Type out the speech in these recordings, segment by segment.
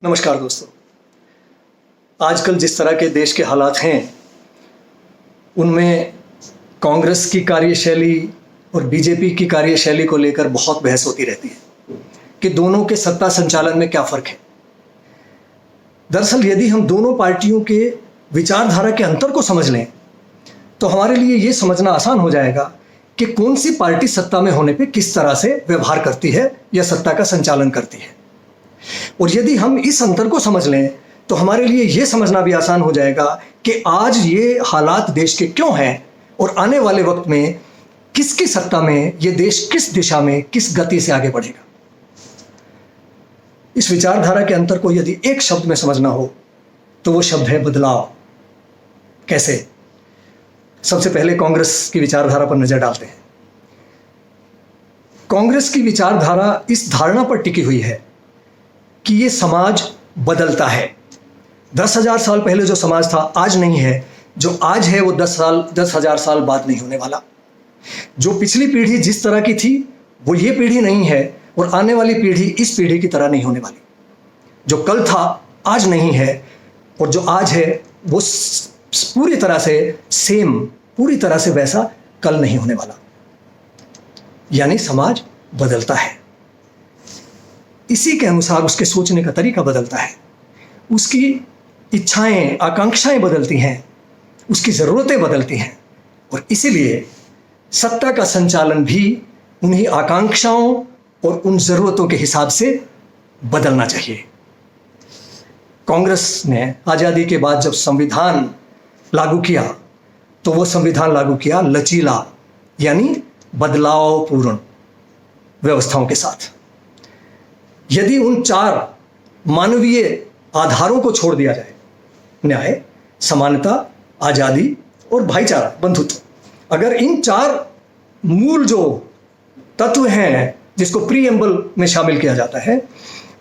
नमस्कार दोस्तों। आजकल जिस तरह के देश के हालात हैं उनमें कांग्रेस की कार्यशैली और बीजेपी की कार्यशैली को लेकर बहुत बहस होती रहती है कि दोनों के सत्ता संचालन में क्या फ़र्क है। दरअसल यदि हम दोनों पार्टियों के विचारधारा के अंतर को समझ लें तो हमारे लिए ये समझना आसान हो जाएगा कि कौन सी पार्टी सत्ता में होने पे किस तरह से व्यवहार करती है या सत्ता का संचालन करती है। और यदि हम इस अंतर को समझ लें तो हमारे लिए यह समझना भी आसान हो जाएगा कि आज ये हालात देश के क्यों हैं और आने वाले वक्त में किसकी सत्ता में ये देश किस दिशा में किस गति से आगे बढ़ेगा। इस विचारधारा के अंतर को यदि एक शब्द में समझना हो तो वो शब्द है बदलाव। कैसे? सबसे पहले कांग्रेस की विचारधारा पर नजर डालते हैं। कांग्रेस की विचारधारा इस धारणा पर टिकी हुई है कि ये समाज बदलता है। 10,000 साल पहले जो समाज था आज नहीं है, जो आज है वो 10,000 साल बाद नहीं होने वाला। जो पिछली पीढ़ी जिस तरह की थी वो ये पीढ़ी नहीं है और आने वाली पीढ़ी इस पीढ़ी की तरह नहीं होने वाली। जो कल था आज नहीं है और जो आज है वो पूरी तरह से सेम, पूरी तरह से वैसा कल नहीं होने वाला। यानी समाज बदलता है, इसी के अनुसार उसके सोचने का तरीका बदलता है, उसकी इच्छाएं आकांक्षाएं बदलती हैं, उसकी ज़रूरतें बदलती हैं और इसीलिए सत्ता का संचालन भी उन्हीं आकांक्षाओं और उन ज़रूरतों के हिसाब से बदलना चाहिए। कांग्रेस ने आज़ादी के बाद जब संविधान लागू किया तो वो संविधान लागू किया लचीला, यानी बदलावपूर्ण व्यवस्थाओं के साथ। यदि उन 4 मानवीय आधारों को छोड़ दिया जाए, न्याय, समानता, आज़ादी और भाईचारा, बंधुत्व, अगर इन 4 मूल जो तत्व हैं जिसको प्रीएम्बल में शामिल किया जाता है,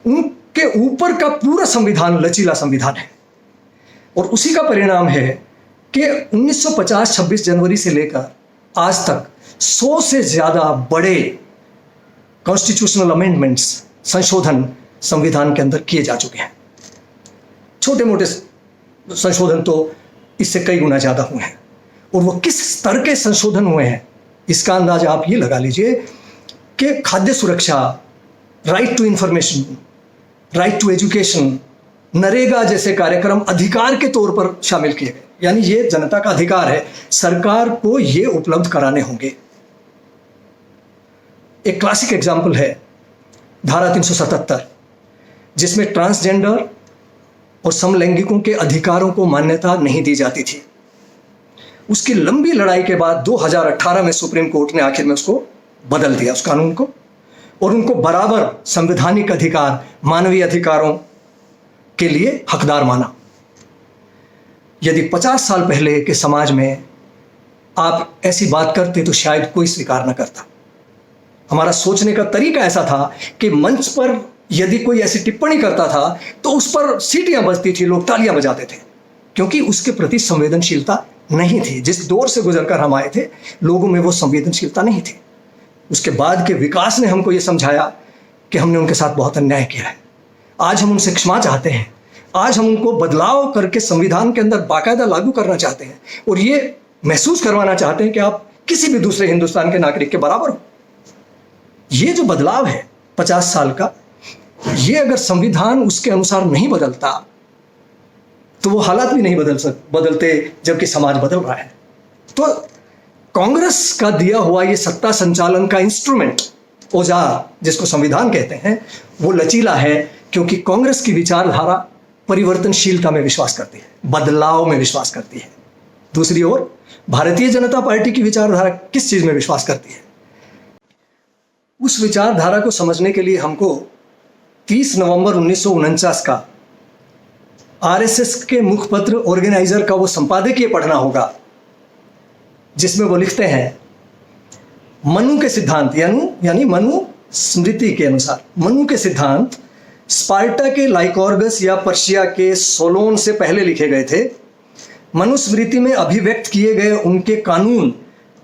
उनके ऊपर का पूरा संविधान लचीला संविधान है। और उसी का परिणाम है कि 1950 26 जनवरी से लेकर आज तक 100 से ज़्यादा बड़े कॉन्स्टिट्यूशनल अमेंडमेंट्स, संशोधन संविधान के अंदर किए जा चुके हैं। छोटे मोटे संशोधन तो इससे कई गुना ज़्यादा हुए हैं। और वो किस स्तर के संशोधन हुए हैं इसका अंदाज आप ये लगा लीजिए कि खाद्य सुरक्षा, right to information, right to education, NREGA जैसे कार्यक्रम अधिकार के तौर पर शामिल किए गए। यानी ये जनता का अधिकार है, सरकार को ये उपलब्ध कराने होंगे। एक क्लासिक एग्जाम्पल है धारा 377, जिसमें ट्रांसजेंडर और समलैंगिकों के अधिकारों को मान्यता नहीं दी जाती थी। उसकी लंबी लड़ाई के बाद 2018 में सुप्रीम कोर्ट ने आखिर में उसको बदल दिया, उस कानून को, और उनको बराबर संवैधानिक अधिकार, मानवीय अधिकारों के लिए हकदार माना। यदि 50 साल पहले के समाज में आप ऐसी बात करते तो शायद कोई स्वीकार न करता। हमारा सोचने का तरीका ऐसा था कि मंच पर यदि कोई ऐसी टिप्पणी करता था तो उस पर सीटियां बजती थी, लोग तालियां बजाते थे, क्योंकि उसके प्रति संवेदनशीलता नहीं थी। जिस दौर से गुजरकर हम आए थे, लोगों में वो संवेदनशीलता नहीं थी। उसके बाद के विकास ने हमको ये समझाया कि हमने उनके साथ बहुत अन्याय किया है। आज हम उनसे क्षमा चाहते हैं, आज हम उनको बदलाव करके संविधान के अंदर बाकायदा लागू करना चाहते हैं और ये महसूस करवाना चाहते हैं कि आप किसी भी दूसरे हिंदुस्तान के नागरिक के बराबर हो। ये जो बदलाव है 50 साल का, ये अगर संविधान उसके अनुसार नहीं बदलता तो वो हालात भी नहीं बदलते, जबकि समाज बदल रहा है। तो कांग्रेस का दिया हुआ ये सत्ता संचालन का इंस्ट्रूमेंट, औजार, जिसको संविधान कहते हैं, वो लचीला है क्योंकि कांग्रेस की विचारधारा परिवर्तनशीलता में विश्वास करती है, बदलाव में विश्वास करती है। दूसरी ओर भारतीय जनता पार्टी की विचारधारा किस चीज में विश्वास करती है? उस विचारधारा को समझने के लिए हमको 30 नवंबर 1949 का आरएसएस के मुखपत्र ऑर्गेनाइजर का वो संपादकीय पढ़ना होगा, जिसमें वो लिखते हैं, मनु के सिद्धांत यानी मनु स्मृति के अनुसार, मनु के सिद्धांत स्पार्टा के लाइकोर्गस या पर्शिया के सोलोन से पहले लिखे गए थे। मनुस्मृति में अभिव्यक्त किए गए उनके कानून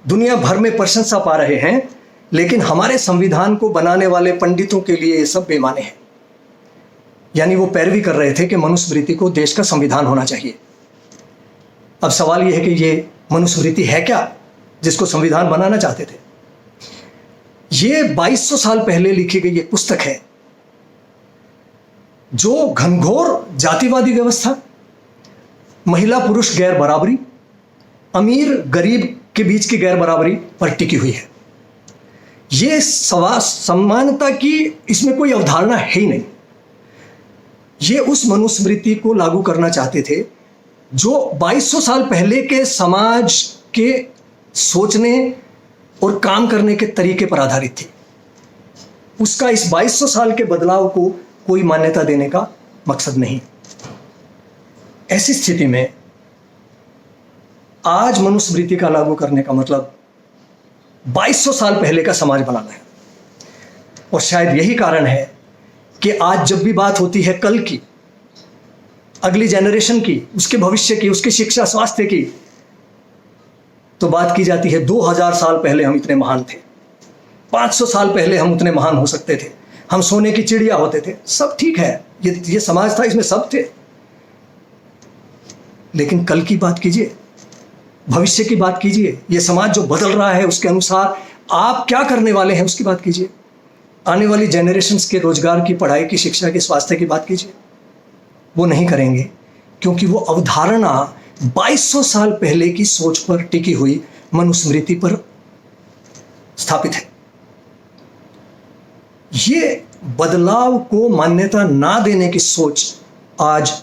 दुनिया भर में प्रशंसा पा रहे हैं, लेकिन हमारे संविधान को बनाने वाले पंडितों के लिए ये सब बेमाने हैं। यानी वो पैरवी कर रहे थे कि मनुस्मृति को देश का संविधान होना चाहिए। अब सवाल ये है कि ये मनुस्मृति है क्या जिसको संविधान बनाना चाहते थे? ये 2200 साल पहले लिखी गई एक पुस्तक है जो घनघोर जातिवादी व्यवस्था, महिला पुरुष गैर बराबरी, अमीर गरीब के बीच की गैर बराबरी पर टिकी हुई है। ये समानता की इसमें कोई अवधारणा है ही नहीं। ये उस मनुस्मृति को लागू करना चाहते थे जो 2200 साल पहले के समाज के सोचने और काम करने के तरीके पर आधारित थी। उसका इस 2200 साल के बदलाव को कोई मान्यता देने का मकसद नहीं। ऐसी स्थिति में आज मनुस्मृति का लागू करने का मतलब 2200 साल पहले का समाज बनाना है। और शायद यही कारण है कि आज जब भी बात होती है कल की, अगली जनरेशन की, उसके भविष्य की, उसकी शिक्षा स्वास्थ्य की, तो बात की जाती है 2000 साल पहले हम इतने महान थे, 500 साल पहले हम उतने महान हो सकते थे, हम सोने की चिड़िया होते थे। सब ठीक है, ये समाज था, इसमें सब थे। लेकिन कल की बात कीजिए, भविष्य की बात कीजिए, ये समाज जो बदल रहा है उसके अनुसार आप क्या करने वाले हैं उसकी बात कीजिए। आने वाली जनरेशन्स के रोजगार की, पढ़ाई की, शिक्षा की, स्वास्थ्य की बात कीजिए। वो नहीं करेंगे क्योंकि वो अवधारणा 2200 साल पहले की सोच पर टिकी हुई मनुस्मृति पर स्थापित है। ये बदलाव को मान्यता ना देने की सोच आज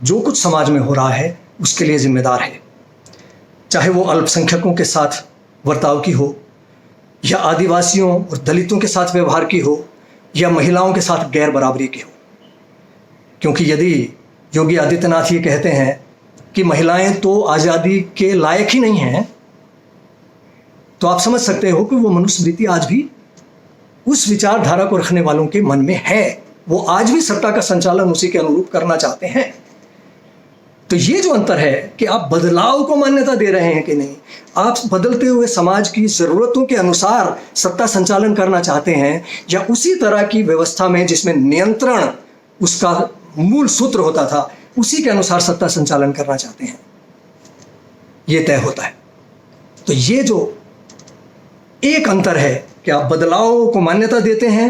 जो कुछ समाज में हो रहा है उसके लिए जिम्मेदार है। चाहे वो अल्पसंख्यकों के साथ बर्ताव की हो, या आदिवासियों और दलितों के साथ व्यवहार की हो, या महिलाओं के साथ गैर बराबरी की हो। क्योंकि यदि योगी आदित्यनाथ ये कहते हैं कि महिलाएं तो आज़ादी के लायक ही नहीं हैं, तो आप समझ सकते हो कि वो मनुस्मृति आज भी उस विचारधारा को रखने वालों के मन में है। वो आज भी सत्ता का संचालन उसी के अनुरूप करना चाहते हैं। तो ये जो अंतर है कि आप बदलाव को मान्यता दे रहे हैं कि नहीं, आप बदलते हुए समाज की ज़रूरतों के अनुसार सत्ता संचालन करना चाहते हैं, या उसी तरह की व्यवस्था में जिसमें नियंत्रण उसका मूल सूत्र होता था उसी के अनुसार सत्ता संचालन करना चाहते हैं, ये तय होता है। तो ये जो एक अंतर है कि आप बदलाव को मान्यता देते हैं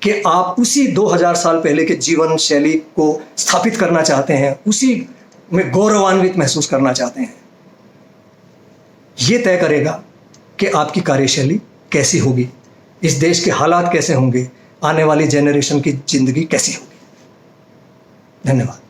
कि आप उसी 2000 साल पहले के जीवन शैली को स्थापित करना चाहते हैं, उसी में गौरवान्वित महसूस करना चाहते हैं। ये तय करेगा कि आपकी कार्यशैली कैसी होगी, इस देश के हालात कैसे होंगे, आने वाली जनरेशन की जिंदगी कैसी होगी। धन्यवाद।